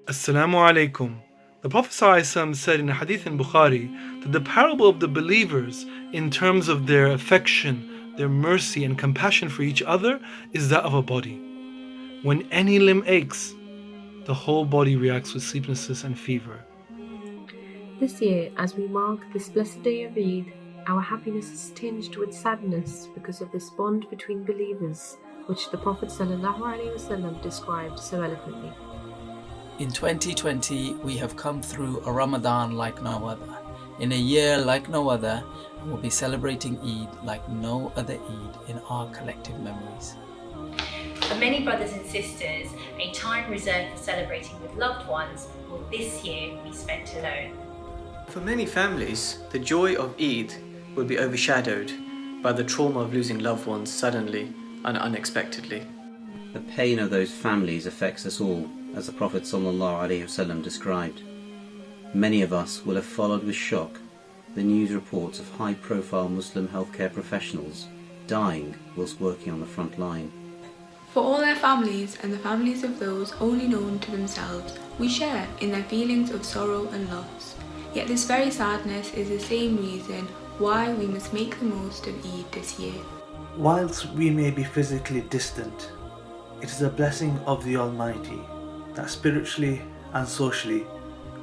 Assalamu alaikum. The Prophet ﷺ said in a hadith in Bukhari that the parable of the believers in terms of their affection, their mercy and compassion for each other is that of a body. When any limb aches, the whole body reacts with sleeplessness and fever. This year, as we mark this blessed day of Eid, our happiness is tinged with sadness because of this bond between believers, which the Prophet ﷺ described so eloquently. In 2020, we have come through a Ramadan like no other, in a year like no other, and will be celebrating Eid like no other Eid in our collective memories. For many brothers and sisters, a time reserved for celebrating with loved ones will this year be spent alone. For many families, the joy of Eid will be overshadowed by the trauma of losing loved ones suddenly and unexpectedly. The pain of those families affects us all, as the Prophet ﷺ described. Many of us will have followed with shock the news reports of high-profile Muslim healthcare professionals dying whilst working on the front line. For all their families and the families of those only known to themselves, we share in their feelings of sorrow and loss. Yet this very sadness is the same reason why we must make the most of Eid this year. Whilst we may be physically distant, it is a blessing of the Almighty that spiritually and socially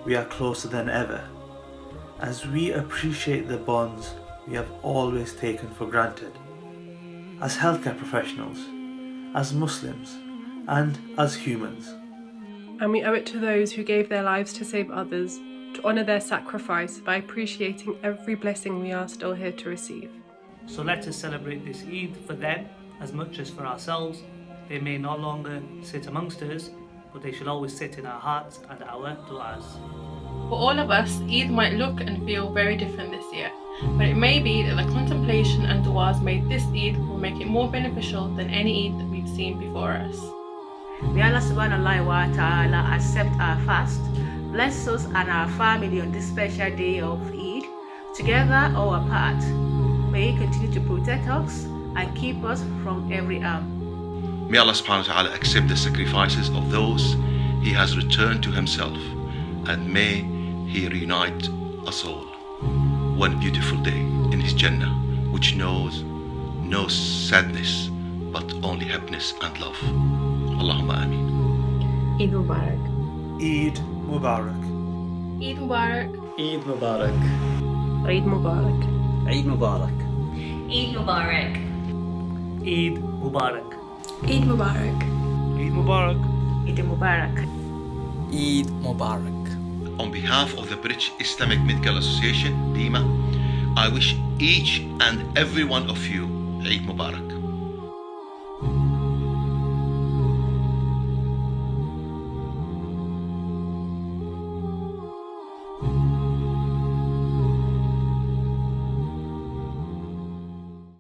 we are closer than ever, as we appreciate the bonds we have always taken for granted. As healthcare professionals, as Muslims, and as humans. And we owe it to those who gave their lives to save others, to honour their sacrifice by appreciating every blessing we are still here to receive. So let us celebrate this Eid for them as much as for ourselves. They may no longer sit amongst us, but they shall always sit in our hearts and our du'as. For all of us, Eid might look and feel very different this year, but it may be that the contemplation and du'as made this Eid will make it more beneficial than any Eid that we've seen before us. May Allah subhanahu wa ta'ala accept our fast, bless us and our family on this special day of Eid, together or apart. May He continue to protect us and keep us from every harm. May Allah subhanahu wa ta'ala accept the sacrifices of those He has returned to Himself, and may He reunite us all one beautiful day in His Jannah, which knows no sadness but only happiness and love. Allahumma ameen. Eid Mubarak. Eid Mubarak. Eid Mubarak. Eid Mubarak. Eid Mubarak. Eid Mubarak. Eid Mubarak. Eid Mubarak. Eid Mubarak. Eid Mubarak. Eid Mubarak. Eid Mubarak. On behalf of the British Islamic Medical Association, BIMA, I wish each and every one of you Eid Mubarak.